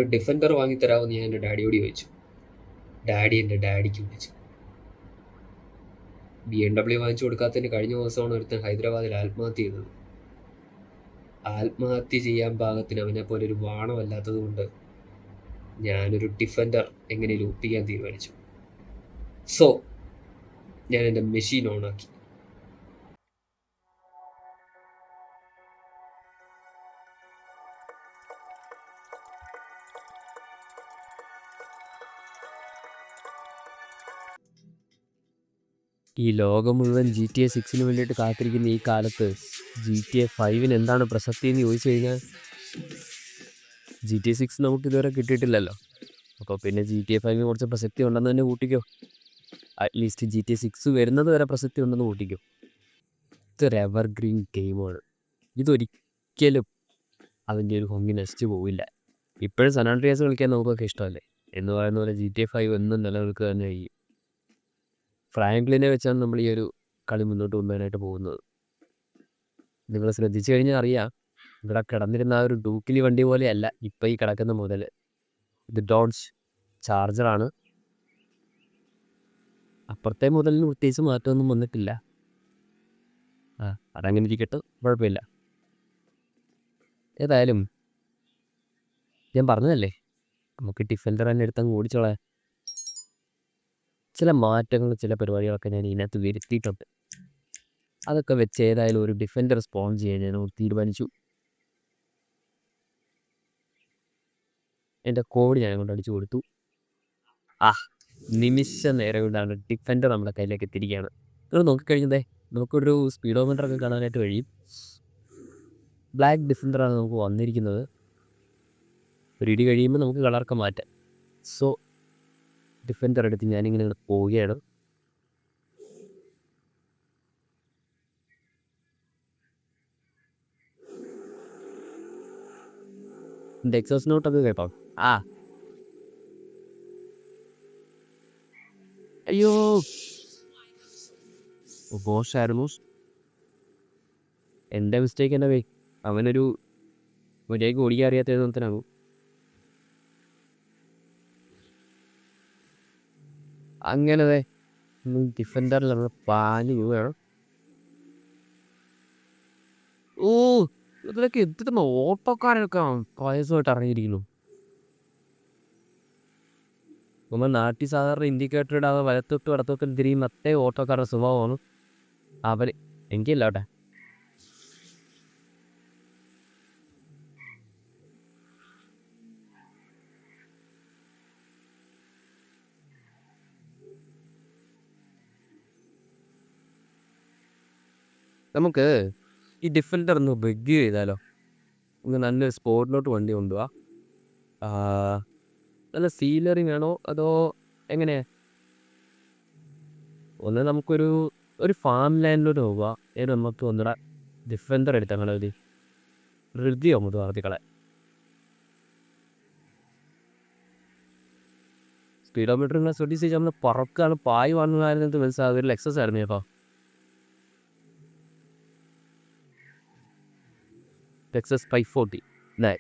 ഒരു ഡിഫൻഡർ വാങ്ങിത്തരാമെന്ന് ഞാൻ എൻ്റെ ഡാഡിയോട് ചോദിച്ചു. ഡാഡി എൻ്റെ ഡാഡിക്ക് വിളിച്ചു. BMW വാങ്ങിച്ചു കൊടുക്കാത്തതിന് കഴിഞ്ഞ ദിവസമാണ് ഒരുത്തൻ ഹൈദരാബാദിൽ ആത്മഹത്യ ചെയ്തത്. ആത്മഹത്യ ചെയ്യാൻ പാകത്തിന് അവനെപ്പോലെ ഒരു വാണമല്ലാത്തത് കൊണ്ട് ഞാനൊരു ഡിഫൻഡർ എങ്ങനെയും ഒപ്പിക്കാൻ തീരുമാനിച്ചു. സോ ഞാൻ എൻ്റെ മെഷീൻ ഓണാക്കി. ഈ ലോകം മുഴുവൻ GTA 6 വേണ്ടിയിട്ട് കാത്തിരിക്കുന്ന ഈ കാലത്ത് GTA 5 എന്താണ് പ്രസക്തി എന്ന് ചോദിച്ചു കഴിഞ്ഞാൽ GTA 6 നമുക്ക് ഇതുവരെ കിട്ടിയിട്ടില്ലല്ലോ. അപ്പോൾ പിന്നെ GTA 5 കുറച്ച് പ്രസക്തി ഉണ്ടെന്ന് തന്നെ കൂട്ടിക്കോ. അറ്റ്ലീസ്റ്റ് GTA 6 വരുന്നത് വരെ പ്രസക്തി ഉണ്ടെന്ന് കൂട്ടിക്കോ. ഇതൊരു എവർഗ്രീൻ ഗെയിമാണ്. ഇതൊരിക്കലും അതിൻ്റെ ഒരു ഭംഗി നശിച്ചു പോവില്ല. ഇപ്പോഴും സാൻ ആൻഡ്രിയാസ് കളിക്കാൻ നമുക്കൊക്കെ ഇഷ്ടമല്ലേ എന്ന് പറയുന്ന പോലെ GTA 5 എന്നും നിലനിൽക്കുക തന്നെ ചെയ്യും. ഫ്രാങ്ക്ലിനെ വെച്ചാണ് നമ്മൾ ഈ ഒരു കളി മുന്നോട്ട് കൊണ്ടുപോകാനായിട്ട് പോകുന്നത്. നിങ്ങൾ ശ്രദ്ധിച്ചു കഴിഞ്ഞാൽ അറിയാം, ഇവിടെ കിടന്നിരുന്ന ആ ഒരു ഡൂക്കിലി വണ്ടി പോലെയല്ല ഇപ്പം ഈ കിടക്കുന്ന മുതൽ. ഇത് ഡോഡ്ജ് ചാർജറാണ്. അപ്പുറത്തെ മുതലിന് പ്രത്യേകിച്ച് മാറ്റമൊന്നും വന്നിട്ടില്ല. അതങ്ങനെ ഇരിക്കട്ടെ, കുഴപ്പമില്ല. ഏതായാലും ഞാൻ പറഞ്ഞതല്ലേ, നമുക്ക് ഡിഫൻഡർ തന്നെ എടുത്തങ്ങ് ഓടിച്ചോളാം. ചില മാറ്റങ്ങൾ, ചില പരിപാടികളൊക്കെ ഞാൻ ഇതിനകത്ത് വരുത്തിയിട്ടുണ്ട്. അതൊക്കെ വെച്ച് ഏതായാലും ഒരു ഡിഫൻഡർ സ്പോൺ ചെയ്യാൻ ഞാൻ തീരുമാനിച്ചു. എൻ്റെ കോഡ് ഞാൻ കൊണ്ട് അടിച്ചു കൊടുത്തു. നിമിഷ നേരം കൊണ്ടാണ് ഡിഫൻഡർ നമ്മുടെ കയ്യിലേക്ക് എത്തിയിരിക്കുകയാണ്. നിങ്ങൾ നോക്കിക്കഴിഞ്ഞതേ നമുക്കൊരു സ്പീഡോമീറ്റർ ഒക്കെ കാണാനായിട്ട് കഴിയും. ബ്ലാക്ക് ഡിഫൻഡറാണ് നമുക്ക് വന്നിരിക്കുന്നത്. ഒരു ഇടി കഴിയുമ്പോൾ നമുക്ക് കളറൊക്കെ മാറ്റാം. സോ ഡിഫൻഡർ എടുത്ത് ഞാനിങ്ങനെ പോവുകയാണ്. എക്സോസ് നോട്ടൊക്കെ കേട്ടോ. അയ്യോ മോശമായിരുന്നു. എൻ്റെ മിസ്റ്റേക്ക് തന്നെ വേ. അവനൊരു മര്യാദയ്ക്ക് ഓടിക്കാൻ അറിയാത്ത എഴുന്നത്തിനാകും. അങ്ങനതെ ഡിഫൻഡറിൽ നമ്മൾ പാഞ്ഞു പോവുകയാണ്. ഇതിലൊക്കെ എത്തിട്ടുന്ന ഓട്ടോക്കാരൊക്കെ വയസ്സുമായിട്ട് ഇറങ്ങിയിരിക്കുന്നു. നമ്മൾ നാട്ടിൽ സാധാരണ ഇൻഡിക്കേറ്റർ ഇടാതെ വലത്തോട്ട് വടത്തോട്ട് തിരിയും മറ്റേ ഓട്ടോക്കാരുടെ സ്വഭാവമാണ്. അവർ എനിക്കില്ല കേട്ടെ. നമുക്ക് ഈ ഡിഫൻഡർ ഒന്ന് ബഗ് ചെയ്താലോ? ഒന്ന് നല്ലൊരു സ്പോട്ടിലോട്ട് വണ്ടി കൊണ്ടുപോവാ. നല്ല സീലറിങ് വേണോ അതോ എങ്ങനെയാ? ഒന്ന് നമുക്കൊരു ഫാം ലാൻഡിലോട്ട് പോവുക. നമുക്ക് ഒന്നുകൂടെ ഡിഫൻഡർ എടുത്താൽ മതി. ഋതിയോ മുതുവാർത്തിക്കളെ സ്പീഡോമീറ്റർ ഇങ്ങനെ ശ്രദ്ധിച്ച് നമ്മൾ പറക്കാണ്. പായ് വന്നതായിരുന്നത് മനസ്സിലാകും. ഒരു ലെക്സസ് ആയിരുന്നു കേട്ടോ. ലെക്സസ് 540 അല്ലേ?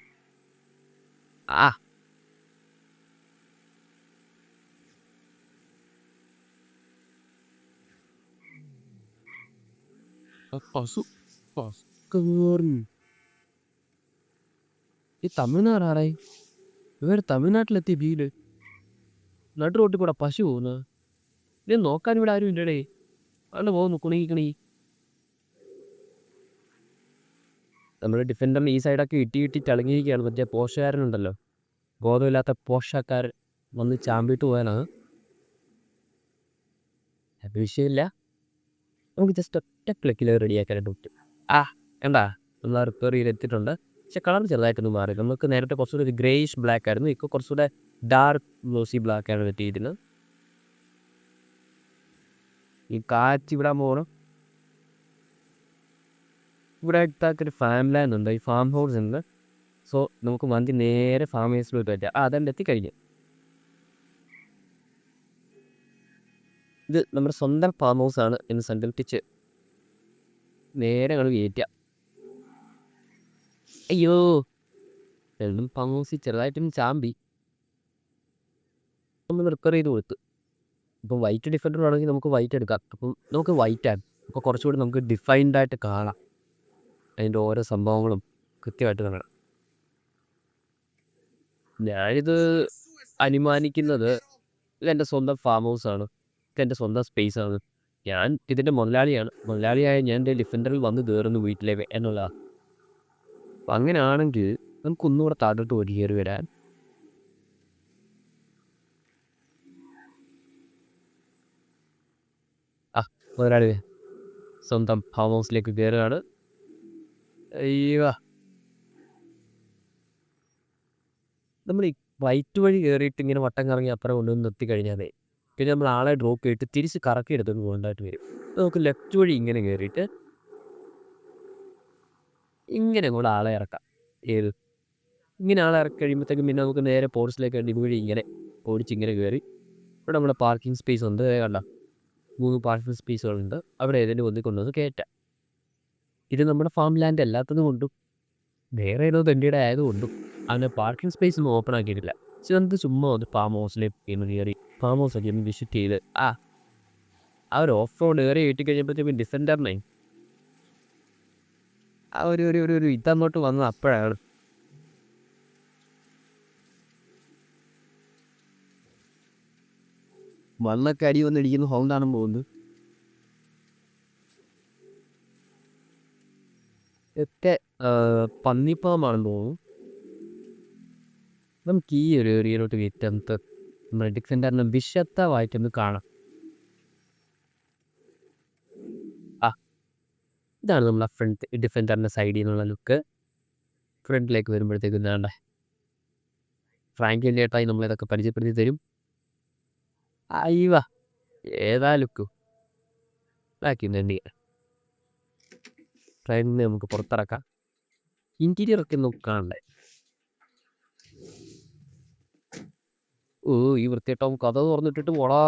ഈ തമിഴ്നാടായി ഇവർ തമിഴ്നാട്ടിലെത്തി വീട് നടു റോട്ടിൽ കൂടെ പശു പോകുന്നു. ഇത് നോക്കാൻ ഇവിടെ ആരും ഇല്ലടേ. അവിടെ പോകുന്നു കുണി. നമ്മുടെ ഡിഫൻഡറിന് ഈ സൈഡൊക്കെ ഇട്ടി തിളങ്ങിയിരിക്കുകയാണ്. മറ്റേ പോഷക്കാരനുണ്ടല്ലോ, ബോധമില്ലാത്ത പോഷക്കാരൻ വന്ന് ചാമ്പിട്ട് പോകാനാണ്. വിഷയമില്ല, നമുക്ക് ജസ്റ്റ് ഒറ്റ ക്ലിക്കിൽ റെഡിയാക്കാനായിട്ട് പറ്റും. എന്താ നമ്മൾ റിപ്പയർ ചെയ്തെത്തിയിട്ടുണ്ട്. പക്ഷെ കളർ ചെറുതായിട്ടൊന്നും മാറി. നമുക്ക് നേരത്തെ കുറച്ചുകൂടെ ഒരു ഗ്രേയിഷ് ബ്ലാക്ക് ആയിരുന്നു. ഇപ്പോൾ കുറച്ചുകൂടെ ഡാർക്ക് ഗ്ലോസി ബ്ലാക്കാണ് പറ്റിയിരുന്നത്. ഈ കാറ്റ് വിടാൻ പോകണം. ഇവിടെ അടുത്തൊരു ഫാം ലാൻഡ് ഉണ്ട്, ഈ ഫാം ഹൗസ് ഉണ്ട്. സോ നമുക്ക് വണ്ടി നേരെ ഫാം ഹൗസിലോട്ട് പറ്റാം. അതെൻ്റെ എത്തിക്കഴിഞ്ഞു. ഇത് നമ്മുടെ സ്വന്തം ഫാം ഹൗസാണ് എന്ന് സങ്കല്പിച്ച് നേരെ ഞങ്ങൾ കയറ്റാം. അയ്യോ എന്നും ഫാം ഹൗസിൽ ചെറുതായിട്ടും ചാമ്പി നമ്മൾ റിപ്പയർ ചെയ്ത് കൊടുത്ത്. ഇപ്പോൾ വൈറ്റ് ഡിഫൻഡർ ആണെങ്കിൽ നമുക്ക് വൈറ്റ് എടുക്കാം. അപ്പം നമുക്ക് വൈറ്റാണ് അപ്പോൾ കുറച്ചുകൂടി നമുക്ക് ഡിഫൈൻഡ് ആയിട്ട് കാണാം. അതിൻ്റെ ഓരോ സംഭവങ്ങളും കൃത്യമായിട്ട് കാണാം. ഞാനിത് അനുമാനിക്കുന്നത് ഇതെൻ്റെ സ്വന്തം ഫാം ഹൗസാണ്, ഇതെൻ്റെ സ്വന്തം സ്പേസാണ്. ഞാൻ ഇതിൻ്റെ മുതലാളിയായ ഞാൻ എൻ്റെ ഡിഫൻഡറിൽ വന്ന് കയറുന്നു വീട്ടിലെ എന്നുള്ളതാണ്. അപ്പം അങ്ങനെയാണെങ്കിൽ നമുക്കൊന്നുകൂടെ താഴോട്ട് കയറി വരാൻ. മുതലാളി സ്വന്തം ഫാം ഹൗസിലേക്ക് കയറുകയാണ്. അയ്യോ, നമ്മൾ ഈ വൈറ്റ് വഴി കയറിയിട്ട് ഇങ്ങനെ വട്ടം കറങ്ങി അപ്പുറം കൊണ്ടുവന്ന് നിർത്തി കഴിഞ്ഞാൽ പിന്നെ നമ്മൾ ആളെ ഡ്രോപ്പ് ചെയ്തിട്ട് തിരിച്ച് കറക്കി എടുത്തുകൊണ്ട് പോകേണ്ടതായിട്ട് വരും. നമുക്ക് ലെഫ്റ്റ് വഴി ഇങ്ങനെ കയറിയിട്ട് ഇങ്ങനെ കൂടെ ആളെ ഇറക്കാം. ഇങ്ങനെ ആളെ ഇറക്കി കഴിയുമ്പോഴത്തേക്കും പിന്നെ നമുക്ക് നേരെ പോർട്സിലേക്ക് ഇതുവഴി ഇങ്ങനെ ഓടിച്ചിങ്ങനെ കയറി ഇവിടെ നമ്മുടെ പാർക്കിംഗ് സ്പേസ് ഉണ്ട്. കണ്ട 3 പാർക്കിംഗ് സ്പേസുകളുണ്ട്. അവിടെ ഏതെങ്കിലും ഒന്നിൽ കൊണ്ടുവന്ന് കയറ്റാം. ഇത് നമ്മുടെ ഫാം ലാൻഡ് അല്ലാത്തത് കൊണ്ടും വേറെ ഏതോ തെണ്ടിയുടെ ആയതുകൊണ്ടും അങ്ങനെ പാർക്കിംഗ് സ്പേസ് ഒന്നും ഓപ്പൺ ആക്കിയിട്ടില്ല. പക്ഷെ നമുക്ക് ചുമ്മാ ഒന്ന് ഫാം ഹൗസിലേക്ക് കയറി ഫാം ഹൗസൊക്കെ ഒന്ന് വിസിറ്റ് ചെയ്ത് ആ ഒരു ഓഫ് റോഡ് കയറി കയറ്റി കഴിയുമ്പോഴത്തേക്കും ഡിഫൻഡറിനെ ആ ഒരു ഇതങ്ങോട്ട് വന്നത് അപ്പോഴാണ്. മണ്ണൊക്കെ അടി വന്നിടിക്കുന്ന സൗണ്ടാണെന്ന് തോന്നുന്നു. ഒക്കെ പന്നിപ്പാമാണെന്ന് തോന്നുന്നു. നമുക്ക് ഈ ഒരു ഏരിയയിലോട്ട് കയറ്റി നമുക്ക് നമ്മുടെ ഡിഫൻഡറിനെ വിശദമായിട്ടൊന്ന് കാണാം. ഇതാണ് നമ്മളെ ഫ്രണ്ട് ഡിഫൻഡറിൻ്റെ സൈഡിൽ നിന്നുള്ള ലുക്ക്. ഫ്രണ്ടിലേക്ക് വരുമ്പോഴത്തേക്കും വേണ്ടേ ഫ്രാങ്ക്ലിൻ ചേട്ടായി നമ്മളിതൊക്കെ പരിചയപ്പെടുത്തി തരും. അയ്യവ ഏതാ ലുക്ക് ബാക്കി വേണ്ടി ട്രെയിനിനെ നമുക്ക് പുറത്തിറക്കാം. ഇൻറ്റീരിയറൊക്കെ നമുക്ക് കാണണ്ടേ. ഈ വൃത്തിയിട്ടാവും കഥ തുറന്നിട്ടിട്ട് പോടാ.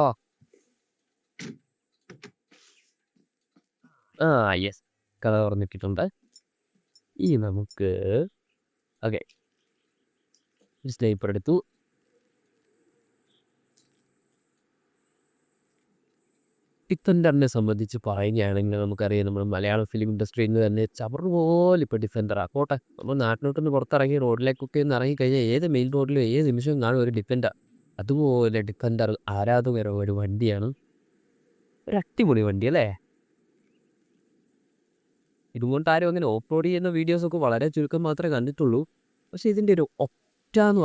യെസ്, കഥ തുറന്നിട്ടിട്ടുണ്ട്. ഈ നമുക്ക് ഓക്കെ സ്നൈപ്പർ എടുത്തു. ഡിഫൻഡറിനെ സംബന്ധിച്ച് പറയുകയാണെങ്കിൽ നമുക്കറിയാം നമ്മുടെ മലയാളം ഫിലിം ഇൻഡസ്ട്രിയിൽ നിന്ന് തന്നെ ചവറുപോലെ ഇപ്പോൾ ഡിഫൻഡറാണ്. പോട്ടെ, നമ്മൾ നാട്ടിലോട്ടൊന്ന് പുറത്തിറങ്ങി റോഡിലേക്കൊക്കെ ഒന്ന് ഇറങ്ങി കഴിഞ്ഞാൽ ഏത് മെയിൻ റോഡിലും ഏത് നിമിഷവും കാണും ഒരു ഡിഫൻഡർ. അതുപോലെ ഡിഫൻഡർ ആരാധകര ഒരു വണ്ടിയാണ്. ഒരു അടിപൊളി വണ്ടി അല്ലേ. ഇതുകൊണ്ട് ആരും അങ്ങനെ ഓഫ് റോഡ് ചെയ്യുന്ന വീഡിയോസൊക്കെ വളരെ ചുരുക്കം മാത്രമേ കണ്ടിട്ടുള്ളൂ. പക്ഷേ ഇതിൻ്റെ ഒരു ഒറ്റ എന്ന്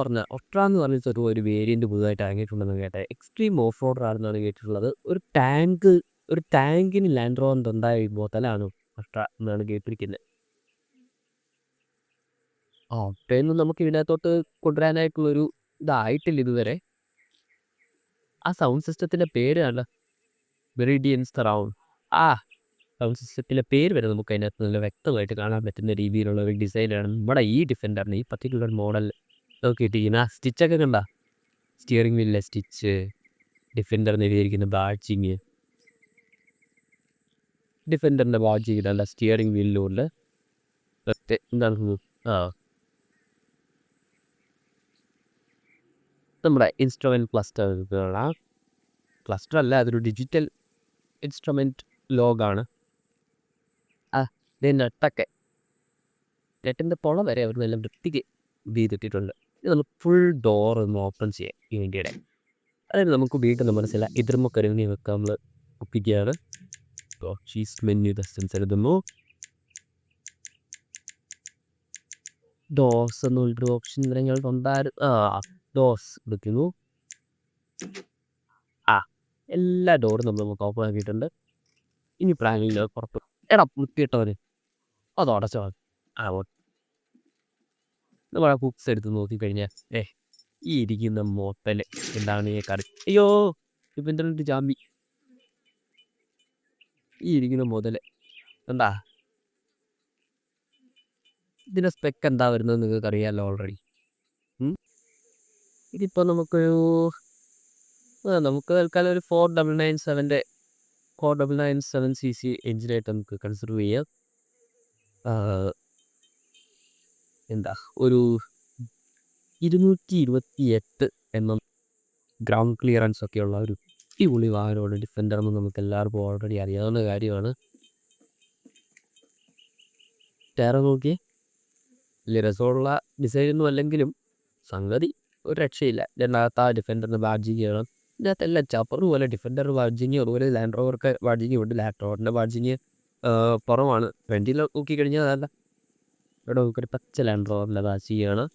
പറഞ്ഞിട്ട് ഒരു വേരിയൻറ്റ് പുതുതായിട്ട് ഇറങ്ങിയിട്ടുണ്ടെന്ന് കേട്ടെ. എക്സ്ട്രീം ഓഫ് റോഡർ ആണെന്നാണ് കേട്ടിട്ടുള്ളത്. ഒരു ടാങ്കിന് ലാൻഡ് റോവർ ഉണ്ടായ ബോത്തലാണ് ഒട്ര എന്നാണ് കേട്ടിരിക്കുന്നത്. ഒട്ടയൊന്നും നമുക്ക് ഇതിനകത്തോട്ട് കൊണ്ടുവരാനായിട്ടുള്ളൊരു ഇതായിട്ടില്ല ഇതുവരെ. ആ സൗണ്ട് സിസ്റ്റത്തിൻ്റെ പേര് അല്ല മെറിഡിയൻ സറൗണ്ട്. സൗണ്ട് സിസ്റ്റത്തിലെ പേര് വരെ നമുക്ക് അതിനകത്ത് നല്ല വ്യക്തമായിട്ട് കാണാൻ പറ്റുന്ന രീതിയിലുള്ള ഒരു ഡിസൈനാണ് നമ്മുടെ ഈ ഡിഫൻഡറിന് ഈ പർട്ടിക്കുലർ മോഡൽ നോക്കിയിട്ടിരിക്കുന്ന. സ്റ്റിച്ചൊക്കെ കണ്ട സ്റ്റിയറിംഗ് വീലിലെ സ്റ്റിച്ച്, ഡിഫൻഡറിന് എഴുതിയിരിക്കുന്ന ബാഡ്ജിങ്, ഡിഫൻഡറിൻ്റെ ബാഡ്ജിങ് അല്ല സ്റ്റിയറിംഗ് വീലിലുള്ള എന്താണ് നമ്മുടെ ഇൻസ്ട്രുമെൻറ്റ് ക്ലസ്റ്റർ അല്ല, അതൊരു ഡിജിറ്റൽ ഇൻസ്ട്രുമെൻറ്റ് ലോഗാണ്. നെട്ടിൻ്റെ പുള വരെ അവർ നല്ല വൃത്തിക്ക് ചെയ്തിട്ടിട്ടുണ്ട്. ഇത് നമുക്ക് ഫുൾ ഡോർ ഒന്ന് ഓപ്പൺ ചെയ്യാം ഈ വണ്ടിയുടെ. അതായത് നമുക്ക് ഉപയോഗിക്കുന്ന മനസ്സില്ല ഇതിർമ്മ കരുതി വെക്കാൻ നമ്മൾ ഒപ്പിക്കുകയാണ്. ചീസ് മെനു ഡസ്റ്റൻസ് എഴുതുന്നു. ഡോസ് എന്നൊരു ഓപ്ഷൻ ഉണ്ടായിരുന്നു. ഡോസ് എടുക്കുന്നു. എല്ലാ ഡോറും നമുക്ക് ഓപ്പൺ ആക്കിയിട്ടുണ്ട്. ഇനി പ്രാങ്കില്ല പുറത്ത് എടാ വൃത്തിയിട്ടവന് അത് അടച്ചോ. നമ്മളെ ബുക്സ് എടുത്ത് നോക്കിക്കഴിഞ്ഞാൽ ഈ ഇരിക്കുന്ന മോത്തല് എന്താണ് ഈ കറി. അയ്യോ ഇപ്പം ജാമ്പി. ഈ ഇരിക്കുന്ന മുതല് എന്താ ഇതിൻ്റെ സ്പെക്ക് എന്താ വരുന്നത് നിങ്ങൾക്ക് അറിയാമല്ലോ ഓൾറെഡി. ഇതിപ്പോൾ നമുക്ക് തൽക്കാലം ഒരു 4997 cc എഞ്ചിനായിട്ട് നമുക്ക് കൺസിഡർ ചെയ്യാം. എന്താ ഒരു 228 എന്ന ഗ്രൗണ്ട് ക്ലിയറൻസ് ഒക്കെയുള്ള ഒരു അടിപൊളി വാഹനമാണ് ഡിഫൻഡർ എന്ന് നമുക്ക് എല്ലാവർക്കും ഓൾറെഡി അറിയാവുന്ന കാര്യമാണ്. ടയർ നോക്കി വലിയ രസമുള്ള ഡിസൈനൊന്നും അല്ലെങ്കിലും സംഗതി ഒരു രക്ഷയില്ല. ഇതിനകത്ത് ആ ഡിഫൻഡറിന് ബാഡ്ജിങ് ചെയ്യണം. ഇതിനകത്തെല്ലാം ചപ്പർ പോലെ ഡിഫൻഡർ ബാഡ്ജിങ്, അതുപോലെ ലാൻഡ് റോവർക്ക് ബാഡ്ജിങ് ഉണ്ട്. ലാൻഡ് റോവറിൻ്റെ ബാഡ്ജിങ് കുറവാണ്. ഫ്രണ്ടിൽ നോക്കിക്കഴിഞ്ഞാൽ അതല്ല, ഇവിടെ നമുക്കൊരു പച്ച ലാൻഡ് റോവറിൻ്റെ ബാഡ്ജിങ്ങാണ്.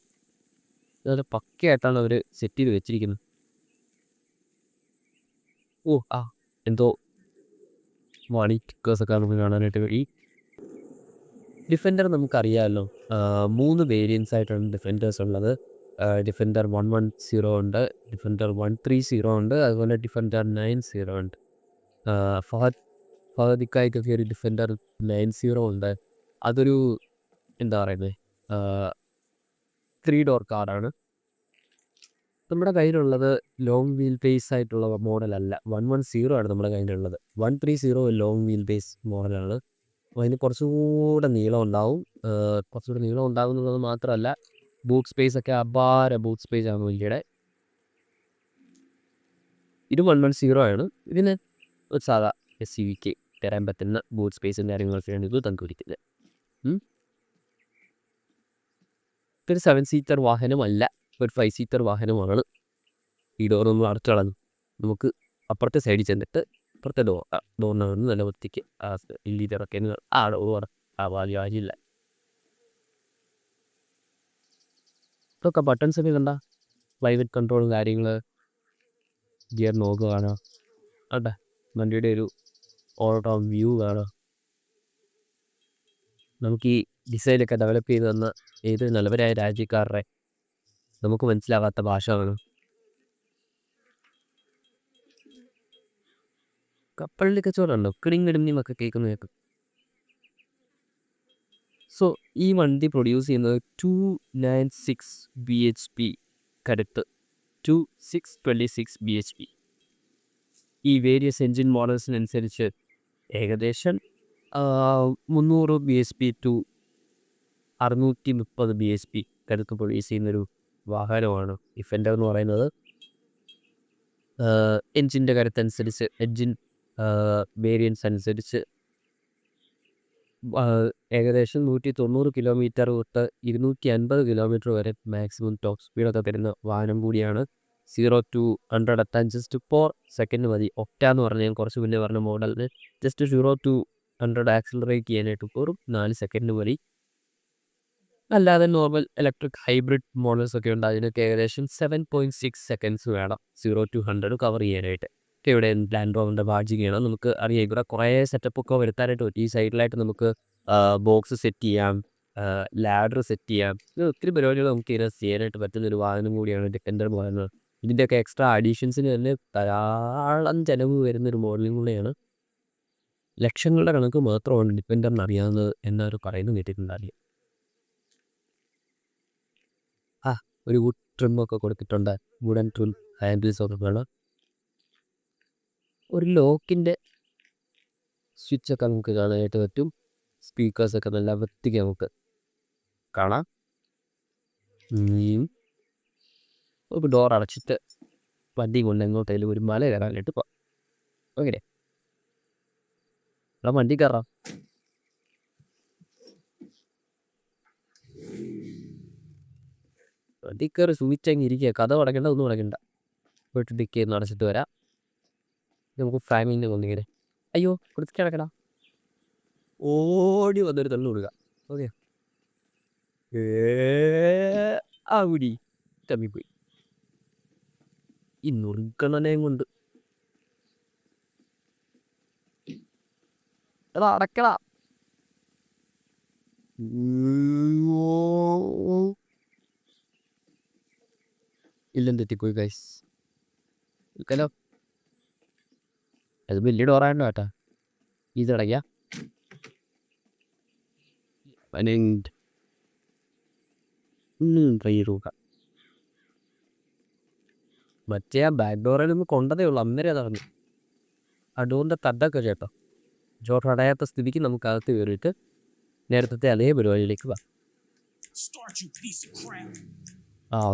അത് പക്കയായിട്ടാണ് അവർ സെറ്റ് ചെയ്ത് വെച്ചിരിക്കുന്നത്. എന്തോ മണി ടിക്കേഴ്സൊക്കെ നമുക്ക് കാണാനായിട്ട് കഴിയും. ഡിഫൻഡർ നമുക്കറിയാമല്ലോ, 3 വേരിയൻസ് ആയിട്ടാണ് ഡിഫൻഡേഴ്സ് ഉള്ളത്. ഡിഫൻഡർ 110 ഉണ്ട്, ഡിഫൻഡർ 130 ഉണ്ട്, അതുപോലെ ഡിഫൻഡർ 90 ഉണ്ട്. ഫഹദിക്കായ്ക്കൊക്കെ ഒരു ഡിഫൻഡർ 90 ഉണ്ട്. അതൊരു എന്താ പറയുന്നത്, 3 ഡോർ കാറാണ്. നമ്മുടെ കയ്യിലുള്ളത് ലോങ് വീൽ ബേസ് ആയിട്ടുള്ള മോഡലല്ല, 110 ആണ് നമ്മുടെ കയ്യിലുള്ളത്. 130 ലോങ് വീൽ ബേസ് മോഡലാണ്. അപ്പോൾ അതിന് കുറച്ചുകൂടെ നീളം ഉണ്ടാവും. എന്നുള്ളത് മാത്രമല്ല, ബൂട്ട് സ്പേസ് ഒക്കെ അപാര ബൂട്ട് സ്പേസ് ആണ് വണ്ടിയുടെ. ഇത് 110 ആണ്. ഇതിന് ഒരു സാധാ SUV-ക്ക് തരാൻ പറ്റുന്ന ബൂട്ട് സ്പേസും കാര്യങ്ങളൊക്കെയാണ് ഇത് തന്നിരിക്കുന്നത്. ഇതൊരു 7 സീറ്റർ വാഹനമല്ല, ഒരു 5 സീറ്റർ വാഹനമാണ്. ഈ ഡോറൊന്നും അടച്ചു കളഞ്ഞു. നമുക്ക് അപ്പുറത്തെ സൈഡിൽ ചെന്നിട്ട് അപ്പുറത്തെ ഡോറിനകത്ത് നല്ല വൃത്തിക്ക് ലീറ്ററൊക്കെ ഡോർ കാര്യമില്ല. ഇതൊക്കെ ബട്ടൺസ് ഒക്കെ കണ്ട പ്രൈവറ്റ് കൺട്രോളും കാര്യങ്ങൾ, ഗിയർ നോക്ക് കാണാം. അതെ, വണ്ടിയുടെ ഒരു ഓവർ വ്യൂ കാണാം. നമുക്ക് ഈ ഡിസൈനൊക്കെ ഡെവലപ്പ് ചെയ്ത് തന്ന ഏത് നല്ലവരായ രാജ്യക്കാരുടെ നമുക്ക് മനസ്സിലാവാത്ത ഭാഷ വേണം. കപ്പലിൻ്റെ കച്ചവടമുണ്ടോ? കിടിങ്ങിടിഞ്ഞൊക്കെ കേൾക്കും. സോ ഈ വണ്ടി പ്രൊഡ്യൂസ് ചെയ്യുന്നത് 296 bhp കരുത്ത്, 2626 bhp. ഈ വേരിയസ് എൻജിൻ മോഡൽസിനനുസരിച്ച് ഏകദേശം 300 bhp ടു 630 bhp കരുത്ത് പ്രൊഡ്യൂസ് ചെയ്യുന്നൊരു വാഹനമാണ് ഡിഫൻഡർ എന്ന് പറയുന്നത്. എൻജിൻ്റെ കരുത്തനുസരിച്ച്, എൻജിൻ വേരിയൻസ് അനുസരിച്ച് ഏകദേശം 190 കിലോമീറ്റർ തൊട്ട് 250 കിലോമീറ്റർ വരെ മാക്സിമം ടോപ്പ് സ്പീഡൊക്കെ തരുന്ന വാഹനം കൂടിയാണ്. 0 to 100 എത്താൻ ജസ്റ്റ് 4 സെക്കൻഡ് മതി. ഒക്ട എന്ന് പറഞ്ഞാൽ ഞാൻ കുറച്ച് മുന്നേ പറഞ്ഞ മോഡലിന് ജസ്റ്റ് 0 to 100 ആക്സിലറേറ്റ് ചെയ്യാനായിട്ട് വെറും 4 സെക്കൻഡ് മതി. അല്ലാതെ നോർമൽ ഇലക്ട്രിക് ഹൈബ്രിഡ് മോഡൽസ് ഒക്കെ ഉണ്ട്, അതിനൊക്കെ ഏകദേശം 7.6 സെക്കൻഡ്സ് വേണം 0 to 100 കവർ ചെയ്യാനായിട്ട്. ഇവിടെ ലാൻഡ് റോവറിൻ്റെ ബാഡ്ജിങ് ചെയ്യണം. നമുക്ക് അറിയാം, ഇവിടെ കുറേ സെറ്റപ്പൊക്കെ വരുത്താനായിട്ട് പറ്റും. ഈ സൈഡിലായിട്ട് നമുക്ക് ബോക്സ് സെറ്റ് ചെയ്യാം, ലാഡർ സെറ്റ് ചെയ്യാം. ഇത് ഒത്തിരി പരിപാടികൾ നമുക്ക് ഇതിനെ ചെയ്യാനായിട്ട് പറ്റുന്നൊരു വാഹനം കൂടിയാണ് ഡിഫൻഡർ വാഹനം. ഇതിൻ്റെയൊക്കെ എക്സ്ട്രാ അഡീഷൻസിന് തന്നെ ധാരാളം ചിലവ് വരുന്നൊരു മോഡലും കൂടെയാണ്. ലക്ഷങ്ങളുടെ കണക്ക് മാത്രമാണ് ഡിഫൻഡറിന് അറിയാവുന്നത് എന്നൊരു പറയുന്നത് കേട്ടിട്ടുണ്ടാകും. ഒരു വുഡ് ട്രിമ്മൊക്കെ കൊടുത്തിട്ടുണ്ട്, വുഡൻ ട്രിം ഹാൻഡിൽസൊക്കെ വേണം. ഒരു ലോക്കിൻ്റെ സ്വിച്ചൊക്കെ നമുക്ക് കാണാനായിട്ട് പറ്റും. സ്പീക്കേഴ്സൊക്കെ നല്ല വൃത്തിക്ക് നമുക്ക് കാണാം. ഒരു ഡോർ അടച്ചിട്ട് വണ്ടി കൊണ്ട് എങ്ങോട്ടേലും ഒരു മല കയറാനായിട്ട് പോകാം. ഓക്കെ, ഇവിടെ വണ്ടി കയറാം. വണ്ടി കയറി സൂചിച്ചങ്ങ് ഇരിക്കുക. കഥ അടയ്ക്കേണ്ട, ഒന്നും അടയ്ക്കണ്ട. പോയിട്ട് ഡിക്ക് ചെയ്യുന്ന അടച്ചിട്ട് വരാം. നമുക്ക് ഫാമിലിനെ കൊന്നിങ്ങനെ അയ്യോ കൊടുത്തിട്ട് കിടക്കടാ, ഓടി വന്നൊരു തള്ളു കൊടുക്കുക. ഓക്കെ, ആ കുടി തമ്മിപ്പോയി. ഈ നുറുക്കണനെയും കൊണ്ട് അതാ അടക്കടാ. ഇല്ലെന്ന് തെറ്റിപ്പോയി ഗൈസ്. ഹലോ, അത് വലിയ ഡോറായല്ലോ കേട്ടാ. ഇതടയ്ക്ക ട്രൈ ചെയ്ത് നോക്കാം. മറ്റേ ആ ബാക്ക് ഡോറിൽ നിന്ന് കൊണ്ടതേ ഉള്ളൂ, അന്നേരം അതറിഞ്ഞു. ആ ഡോറിൻ്റെ തട്ടൊക്കെ ചേട്ടോ ജോർ അടയാത്ത സ്ഥിതിക്ക് നമുക്ക് അകത്ത് കയറിയിട്ട് നേരത്തെ അതേ പരിപാടിയിലേക്ക് വാ.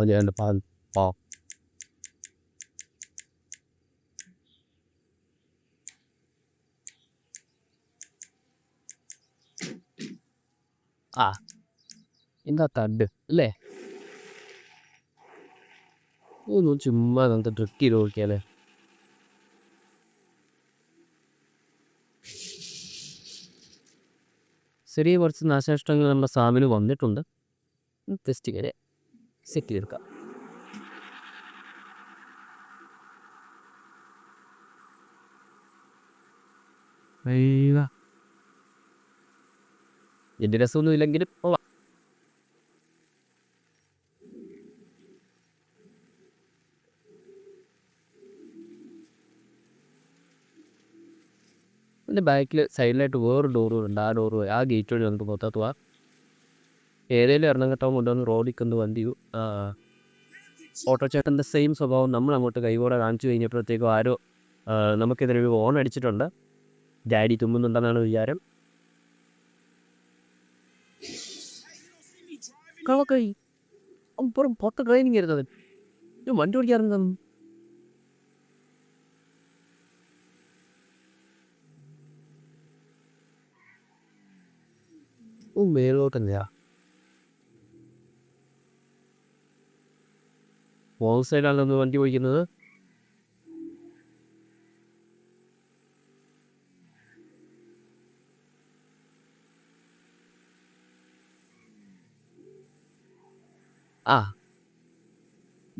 ഞാൻ പാ ആ എന്താ തണ്ട് അല്ലേ? ഒന്ന് ചുമ്മാ നമുക്ക് ട്രിക്ക് ചെയ്ത് നോക്കിയാലേ. ചെറിയ കുറച്ച് നാശനഷ്ടങ്ങൾ നമ്മുടെ സാമിന് വന്നിട്ടുണ്ട്. ടെസ്റ്റ് ഇങ്ങനെ സെറ്റ് ചെയ്തെടുക്കാം. എൻ്റെ രസമൊന്നും ഇല്ലെങ്കിലും അതിൻ്റെ ബാക്കിൽ സൈഡിലായിട്ട് വേറൊരു ഡോറ് ഉണ്ട്. ആ ഡോറ് ആ ഗേറ്റ് വഴി നമുക്ക് പുറത്തോട്ട് പോവാം. ഏതെങ്കിലും എറണാകുളം കൊണ്ടുവന്ന് റോഡിൽ കൊണ്ട് വണ്ടി ഓട്ടോ ചേട്ടൻ്റെ സെയിം സ്വഭാവം നമ്മൾ അങ്ങോട്ട് കൈകോടെ കാണിച്ചു കഴിഞ്ഞപ്പോഴത്തേക്കും ആരോ നമുക്കെതിരെ ഒരു ഓൺ അടിച്ചിട്ടുണ്ട്. ഡാഡി തുമ്മുന്നുണ്ടെന്നാണ് വിചാരം. കളക്കൈ അപ്പുറം പൊത്ത ട്രെയിനിങ് ആയിരുന്നത്. വണ്ടി ഓടിക്കാറുണ്ട്. മേലോട്ടന്നെയാ മോൾ സൈഡാണ് നമ്മൾ വണ്ടി ഓടിക്കുന്നത്.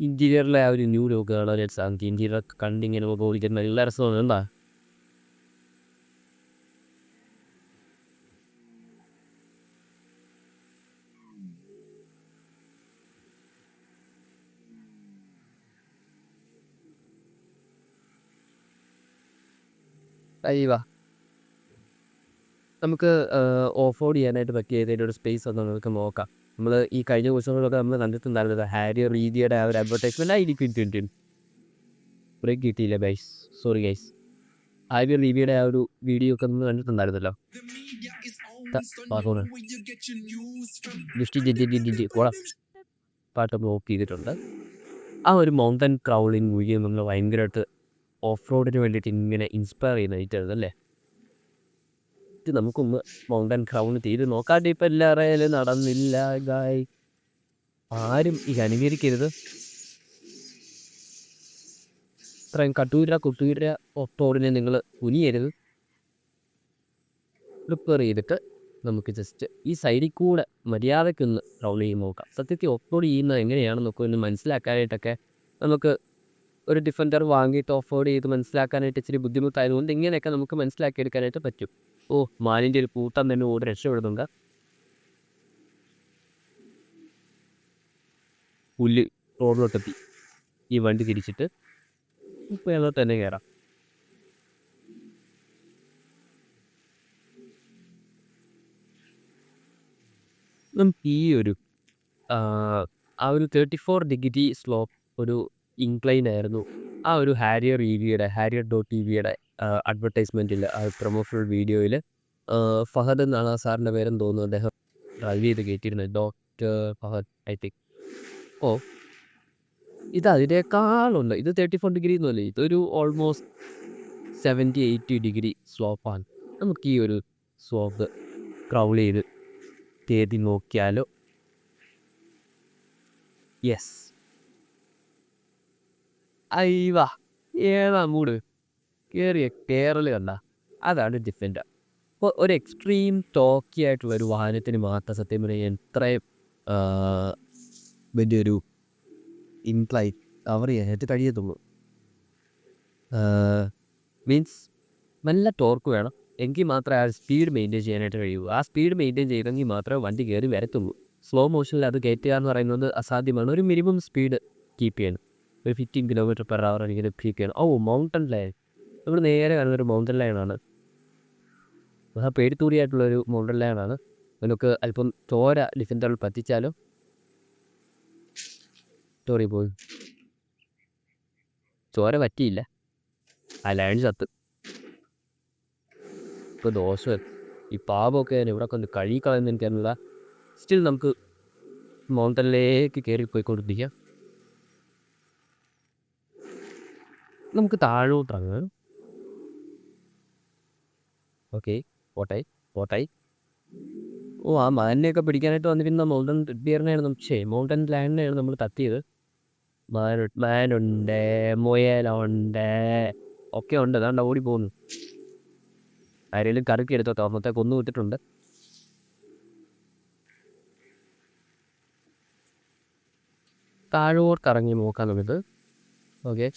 ഇൻറ്റീരിയറിലെ ആ ഒരു ന്യൂ ലുക്ക് കാണാൻ സാധിക്കും. ഇൻറ്റീരിയർ കണ്ടിങ്ങനെ ഓടിക്കുന്ന നല്ല രസമാണ്. എന്താ അയ്യവാ നമുക്ക് ഓഫ് റോഡ് ചെയ്യാനായിട്ട് പറ്റിയ ഏതെങ്കിലും ഒരു സ്പേസ് ഒന്ന് നമുക്ക് നോക്കാം. നമ്മൾ ഈ കഴിഞ്ഞ ദിവസങ്ങളിലൊക്കെ നമ്മൾ കണ്ടിട്ടുണ്ടായിരുന്നത് ഹാരി റീദിയുടെ ആ ഒരു അഡ്വർടൈസ്മെൻറ്റ് ആയിരിക്കും. ബ്രേക്ക് കിട്ടിയില്ല ഗൈസ്, സോറി ഗൈസ്. ഹാരി റീദിയുടെ ആ ഒരു വീഡിയോ ഒക്കെ നമ്മൾ കണ്ടിട്ടുണ്ടായിരുന്നല്ലോ. പാട്ടൊക്കെ ഓഫ് ചെയ്തിട്ടുണ്ട്. ആ ഒരു മൗണ്ടൻ ക്രൗളിങ് വീഡിയോ നമ്മൾ ഭയങ്കരമായിട്ട് ഓഫ് റോഡിന് വേണ്ടിയിട്ട് ഇങ്ങനെ ഇൻസ്പയർ ചെയ്യുന്നതായിട്ടായിരുന്നു അല്ലേ. ഇത് നമുക്കൊന്ന് മൗണ്ടൻ ക്രൗൺ തീരെ നോക്കാണ്ട് ഇപ്പം എല്ലാവരും നടന്നില്ല ഗായ്. ആരും ഈ അനുകരിക്കരുത്. ഇത്രയും കുട്ടൂര ഓഫ് റോഡിനെ നിങ്ങൾ കുനിയരുത്. പ്രിപ്പയർ ചെയ്തിട്ട് നമുക്ക് ജസ്റ്റ് ഈ സൈഡിൽ കൂടെ മര്യാദയ്ക്കൊന്ന് റൗണ്ട് ചെയ്ത് നോക്കാം. സത്യത്തിൽ ഓഫ് റോഡ് ചെയ്യുന്നത് എങ്ങനെയാണെന്നൊക്കെ ഒന്ന് മനസ്സിലാക്കാനായിട്ടൊക്കെ നമുക്ക് ഒരു ഡിഫൻഡർ വാങ്ങിയിട്ട് ഓഫ് റോഡ് ചെയ്ത് മനസ്സിലാക്കാനായിട്ട് ഇച്ചിരി ബുദ്ധിമുട്ടായതുകൊണ്ട് ഇങ്ങനെയൊക്കെ നമുക്ക് മനസ്സിലാക്കിയെടുക്കാനായിട്ട് പറ്റും. മാനിൻ്റെ ഒരു കൂട്ടം തന്നെ ഓടി രക്ഷപ്പെടുന്നുണ്ട്. പുല്ല് റോഡിലോട്ടെത്തി. ഈ വണ്ടി തിരിച്ചിട്ട് ഇപ്പോൾ ഞങ്ങൾ തന്നെ കയറാം. നമുക്ക് ഈ ഒരു ആ ഒരു 34 ഡിഗ്രി സ്ലോപ്പ് ഒരു ഇൻക്ലൈൻ ആയിരുന്നു ആ ഒരു ഹാരിയർ.ടിവിയുടെ അഡ്വർടൈസ്മെൻറ്റിൽ ആ പ്രൊമോഷണൽ വീഡിയോയിൽ ഫഹദ് എന്നാണ് ആ സാറിൻ്റെ പേരെന്ന് തോന്നുന്നു. അദ്ദേഹം ഡ്രൈവ് ചെയ്ത് കയറ്റിയിരുന്നത് ഡോക്ടർ ഫഹദ് ഐ തിങ്ക്. ഇത് അതിനേക്കാളുണ്ട്. ഇത് 34 ഡിഗ്രി എന്നല്ലേ, ഇതൊരു ഓൾമോസ്റ്റ് 70-80 ഡിഗ്രി സ്ലോപ്പാണ്. നമുക്ക് ഈ ഒരു സ്ലോപ്പ് ക്രൗൾ ചെയ്ത് തേടി നോക്കിയാലോ. യെസ്, അയ്യവാ ഏതാ മൂട് കയറിയ കേരള കണ്ട. അതാണ് ഡിഫൻഡർ. അപ്പോൾ ഒരു എക്സ്ട്രീം ടോക്കി ആയിട്ടുള്ള ഒരു വാഹനത്തിന് മാത്രം സത്യം പറയാൻ എത്രയും വലിയൊരു ഇൻക്ലൈൻ കവർ ചെയ്യാനായിട്ട് കഴിയത്തുള്ളൂ. മീൻസ് നല്ല ടോർക്ക് വേണം, എങ്കിൽ മാത്രമേ ആ സ്പീഡ് മെയിൻറ്റെയിൻ ചെയ്യാനായിട്ട് കഴിയൂ. ആ സ്പീഡ് മെയിൻറ്റെയിൻ ചെയ്തെങ്കിൽ മാത്രമേ വണ്ടി കയറി വരത്തുള്ളൂ. സ്ലോ മോഷനിൽ അത് കയറ്റുക എന്ന് പറയുന്നത് അസാധ്യമാണ്. ഒരു മിനിമം സ്പീഡ് കീപ്പ് ചെയ്യണം. ഒരു 15 km/h ഇങ്ങനെ കീപ്പ് ചെയ്യണം. മൗണ്ടൻ ലൈൻ, നമ്മൾ നേരെ കാണുന്നൊരു മൗണ്ടൻ ലൈനാണ്. പേടിത്തൂടിയായിട്ടുള്ളൊരു മൗണ്ടൻ ലൈനാണ്. നമുക്ക് അല്പം ചോര ഡിഫൻഡറിൽ പറ്റിച്ചാലോ. സോറി പോയി, ചോര പറ്റിയില്ല, ആ ലൈൻ ചത്ത്. ഇപ്പോൾ ദോഷം ഈ പാപമൊക്കെ ഞാൻ ഇവിടെ കൊണ്ട് കഴുകിക്കളയുന്ന എനിക്കറിയില്ല. സ്റ്റിൽ നമുക്ക് മൗണ്ടനിലേക്ക് കയറി പോയിക്കൊണ്ടിരിക്കുക. നമുക്ക് താഴോട്ടിറങ്ങാം. ഓക്കെ, പോട്ടായി പോട്ടായി. ഓ, ആ മാനിനെയൊക്കെ പിടിക്കാനായിട്ട് വന്നിരുന്ന മൗണ്ടൻ മൗണ്ടൻ ലാൻഡിനെയാണ് നമ്മൾ തട്ടിയത്. മാനുണ്ട്, മുയലുണ്ട്, ഒക്കെ ഉണ്ട്. അതാണ്ട് ഓടി പോകുന്നു. ആരെങ്കിലും കറക്കി എടുത്തോ, തോമത്തെ കൊന്നു വിട്ടിട്ടുണ്ട്. താഴോട്ട് ഇറങ്ങി നോക്കാം നമുക്ക്. ഓക്കെ,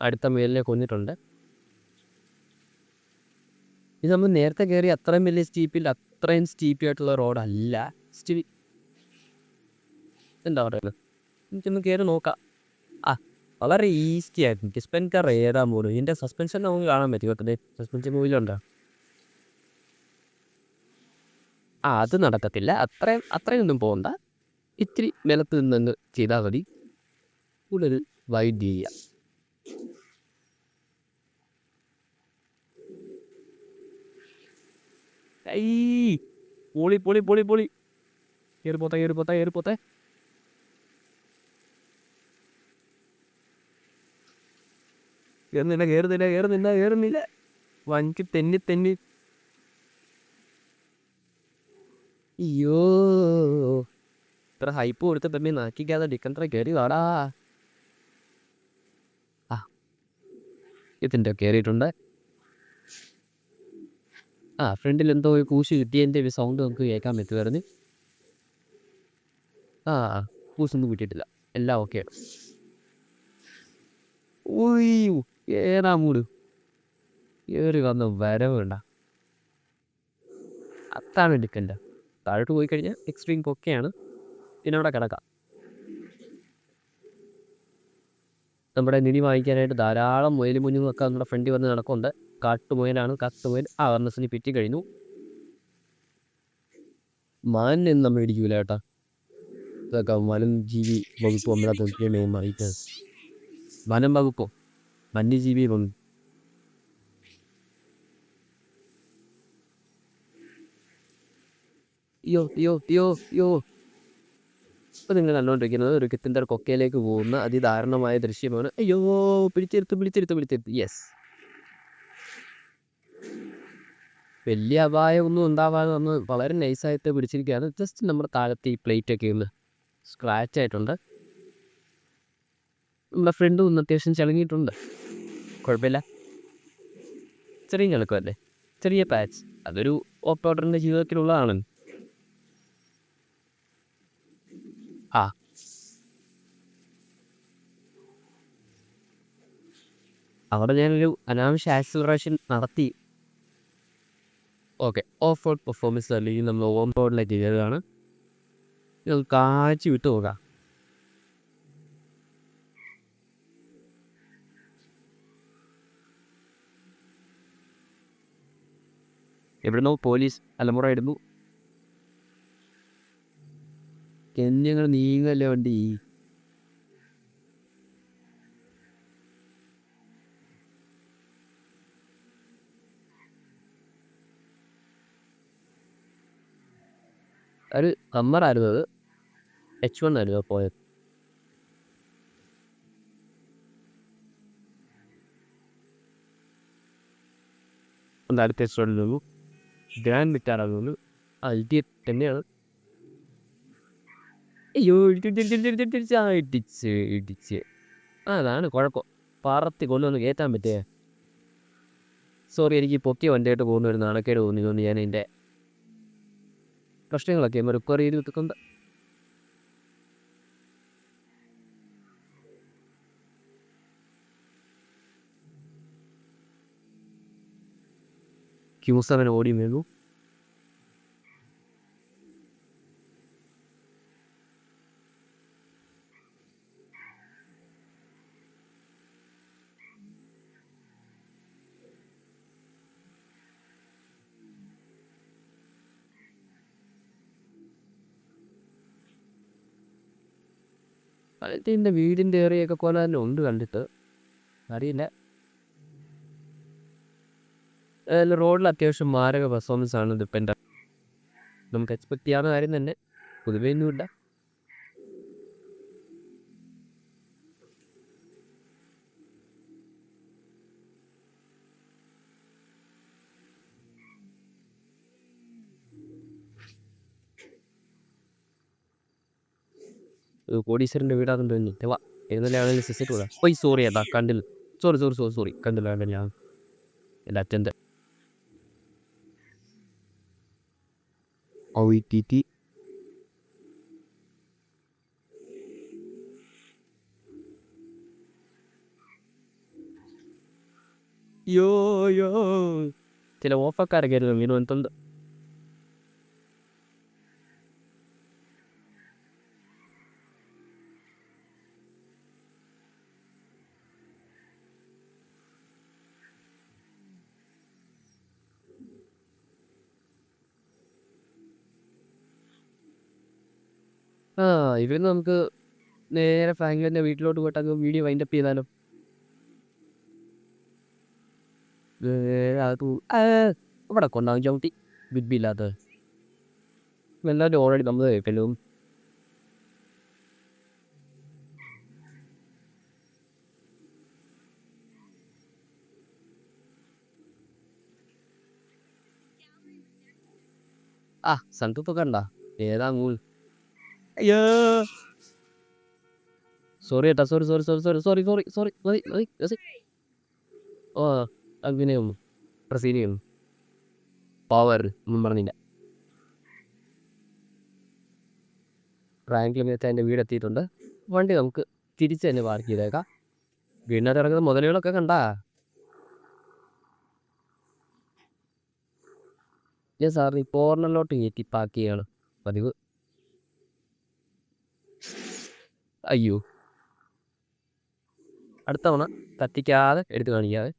അടുത്ത മുയലിനെ കൊന്നിട്ടുണ്ട്. ഇത് നമ്മൾ നേരത്തെ കയറി അത്രയും വലിയ അത്രയും സ്റ്റീപ്പി ആയിട്ടുള്ള റോഡല്ല. എന്താ പറയുന്നത്, എനിക്കൊന്ന് കയറി നോക്കാം. ആ, വളരെ ഈസി ആയിട്ട് സ്പെൻകർ ഏതാ പോലും. ഇതിൻ്റെ സസ്പെൻഷൻ നമുക്ക് കാണാൻ പറ്റും. കേട്ടത് സസ്പെൻഷൻ മൂവിലുണ്ടോ? അത് നടക്കത്തില്ല. അത്രയൊന്നും പോകണ്ട. ഇത്തിരി നിലത്ത് നിന്ന് ചെയ്താൽ മതി. കൂടുതൽ വൈഡ് ചെയ്യാം. പൊളി പൊളി പൊളി പൊളി. കയറിപ്പോത്തെ കേറുന്നില്ല. വഞ്ചി തെന്നി. അയ്യോ, ഇത്ര ഹൈപ്പ് കൊടുത്തിട്ട് നാക്കിക്കാതെ ഡിക്കൻത്ര കയറി വാടാ. ഇതിൻ്റെ കയറിയിട്ടുണ്ട്. ഫ്രണ്ടിൽ എന്തോ ഒരു കൂശ് കിട്ടിയതിൻ്റെ ഒരു സൗണ്ട് നമുക്ക് കേൾക്കാൻ പറ്റുമായിരുന്നു. കൂശൊന്നും കിട്ടിയിട്ടില്ല. എല്ലാം ഓക്കെയാണ്. ഓയ്യോ, ഏതാ മൂട് കയറി വന്ന വരവേണ്ട. അത്താണ് എടുക്കണ്ട. താഴോട്ട് പോയി കഴിഞ്ഞാൽ എക്സ്ട്രീം പൊക്കെയാണ്. പിന്നെ അവിടെ കിടക്കാം. നമ്മുടെ നിധി വാങ്ങിക്കാനായിട്ട് ധാരാളം മുയൽ കുഞ്ഞുങ്ങളൊക്കെ നമ്മുടെ ഫ്രണ്ടിൽ വന്ന് നടക്കുന്നുണ്ട്. കാട്ടുമുയലാണ്. അവർണസിന് പിറ്റി കഴിഞ്ഞു. മാനിനൊന്നും നമ്മൾ ഇടിക്കൂല കേട്ടാ. ഇതൊക്കെ വനം ജീവി വകുപ്പ് നമ്മളെ തൊഴിലും അറിയിക്കുന്നത്. വനം വകുപ്പോ വന്യജീവി വകുപ്പ്. ഇപ്പം നിങ്ങൾ കണ്ടുകൊണ്ടിരിക്കുന്നത് ഒരു കിത്തിൻ്റെ കൊക്കയിലേക്ക് പോകുന്ന അതിദാരുണമായ ദൃശ്യമാണ്. അയ്യോ, പിടിച്ചെടുത്ത്. യെസ്, വലിയ അപായമൊന്നും ഉണ്ടാവാതെ വന്ന് വളരെ നൈസായിട്ട് പിടിച്ചിരിക്കുകയാണ്. ജസ്റ്റ് നമ്മുടെ താഴത്തെ ഈ പ്ലേറ്റൊക്കെ ഒന്ന് സ്ക്രാച്ച് ആയിട്ടുണ്ട്. നമ്മുടെ ഫ്രണ്ടും ഒന്ന് അത്യാവശ്യം ചളങ്ങിയിട്ടുണ്ട്. കുഴപ്പമില്ല, ചെറിയ ചളുക്കമല്ലേ, ചെറിയ പാച്ച്. അതൊരു ഓഫ് റോഡറിൻ്റെ ജീവിതത്തിലുള്ളതാണ്. അവിടെ ഞാനൊരു അനാവശ്യ ആക്സിലറേഷൻ നടത്തി. ഓക്കെ, ഓഫ് റോഡ് പെർഫോമൻസ് അല്ലെങ്കിൽ നമ്മൾ ഓൺ റോഡിലേക്ക് കയറുകയാണ്. ഇത് കാച്ചി വിട്ട് നോക്കാം. എവിടുന്നോ പോലീസ് അലമുറ ഇടുന്നു. ഞങ്ങൾ നീങ്ങല്ലേ വണ്ടി. ഒരു ഹമ്മറായിരുന്നു അത്. H1 ആയിരുന്നു പോയത്. ഒന്ന് അടുത്ത എക്സ്ട്രോഡിൽ നിന്നു. ഗ്രാൻഡ് വിറ്റാറാന്ന് തോന്നുന്നു. അൾട്ടി തന്നെയാണ്. അയ്യോ, ഇടിച്ച്. അതാണ് കുഴപ്പം. പറത്തി കൊല്ലൊന്ന് കയറ്റാൻ പറ്റേ. സോറി, എനിക്ക് പൊക്കിയ വണ്ടിയായിട്ട് പോകുന്ന ഒരു നാണക്കേട് തോന്നിയതുകൊണ്ട് ഞാൻ എൻ്റെ പ്രശ്നങ്ങളൊക്കെ റിക്കവർ ചെയ്ത് വെക്കുന്നുണ്ട്. Q7 ഓടി വീണു. അതിൻ്റെ എൻ്റെ വീടിൻ്റെ ഏറിയൊക്കെ പോലെ തന്നെ ഉണ്ട് കണ്ടിട്ട്. അറിയില്ല. റോഡിൽ അത്യാവശ്യം മാരക പെർഫോമൻസ് ആണ് ഡിപ്പെൻഡ്. നമുക്ക് എക്സ്പെക്ട് ചെയ്യാവുന്ന കാര്യം തന്നെ. പൊതുവേ ഒന്നുമില്ല. കോടീശ്വരൻ്റെ വീടാണെന്ന് തോന്നി വാ ഏതെങ്കിലും ആണെങ്കിലും സിസ്റ്റർ കൂടാ ഓയ് സോറി ഏട്ടാ കണ്ടില്ല സോറി കണ്ടില്ല ഞാൻ എൻ്റെ അച്ഛൻ്റെ OETT യോ ചില ഓഫക്കാരൊക്കെ ആയിരുന്നു മീനു എന്തുണ്ട് ഇവന്ന് നമുക്ക് നേരെ ഫ്രാങ്ക്ലിൻ്റെ വീട്ടിലോട്ട് പോയിട്ട് അങ്ങ് വീഡിയോ വൈൻഡപ്പ് ചെയ്താലോ ഇവിടെ കൊണ്ടാകും ചവിട്ടി ബിഗ് ഇല്ലാത്ത എല്ലാവരും ഓൾറെഡി നമ്മൾ കേൾക്കലും സന്തൂപ്പൊക്കെ ഉണ്ടാ ഏതാ മൂൾ അയ്യോ സോറി ഏട്ടാ സോറി ഓ അഭിനയം പ്രസീനിയും പവർ ഒന്നും പറഞ്ഞില്ല ഫ്രാങ്ക്ലിൻ വെച്ചാൽ എൻ്റെ വീടെത്തിയിട്ടുണ്ട് വണ്ടി നമുക്ക് തിരിച്ച് തന്നെ പാർക്ക് ചെയ്തേക്കാം വീടിനകത്ത് ഇറങ്ങുന്ന മുതലുകളൊക്കെ കണ്ടാ ഞാൻ സാറിന് ഈ കോർണറിലോട്ട് കയറ്റി പാർക്ക് ചെയ്യാണ് പതിവ് അയ്യോ അടുത്ത തവണ കത്തിക്കാതെ എടുത്ത് കാണിക്കാതെ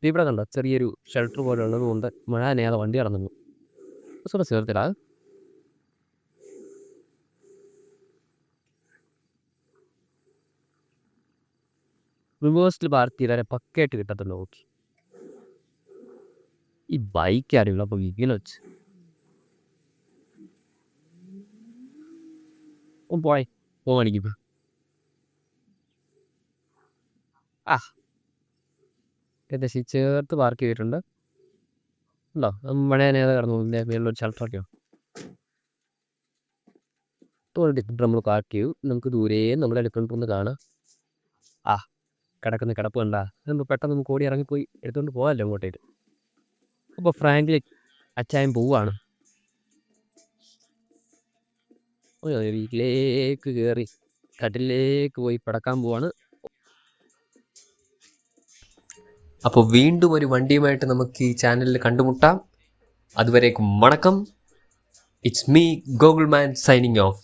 ഇവിടെ കണ്ടോ ചെറിയൊരു ഷെൽട്ടർ പോലെ ഉള്ളത് കൊണ്ട് മഴ നേരെ വണ്ടി കടന്നു സോറി ചേർത്തില്ല റിവേഴ്സിൽ പാർക്ക് ചെയ്താലേ പക്കയായിട്ട് കിട്ടത്തുള്ളൂ ഓക്കെ ഈ ബൈക്ക് ആരുള്ളൂ അപ്പോൾ ഇങ്ങനെ വെച്ച് പോയി പോകാനിക്കും ഏകദേശം ചേർത്ത് പാർക്ക് ചെയ്തിട്ടുണ്ട് ഉണ്ടോ മഴ നേരെ കടന്നു മേളിലൊരു ഷെൽട്ടറൊക്കെയോ നമ്മൾ പാർക്ക് ചെയ്യും നമുക്ക് ദൂരെ നമ്മുടെ എടുക്കൊണ്ട് കാണാം കിടക്കുന്ന കിടപ്പ് കണ്ടാ നമ്മൾ പെട്ടെന്ന് നമുക്ക് ഓടി ഇറങ്ങിപ്പോയി എടുത്തുകൊണ്ട് പോകാമല്ലോ അങ്ങോട്ടേക്ക് അപ്പോൾ ഫ്രാങ്ക്ലിൻ അച്ചായൻ പോവാണ് വീട്ടിലേക്ക് കയറി കട്ടിലേക്ക് പോയി പടക്കാൻ പോവാണ് അപ്പോൾ വീണ്ടും ഒരു വണ്ടിയുമായിട്ട് നമുക്ക് ഈ ചാനലിൽ കണ്ടുമുട്ടാം അതുവരേക്കും വണക്കം it's me Google man signing off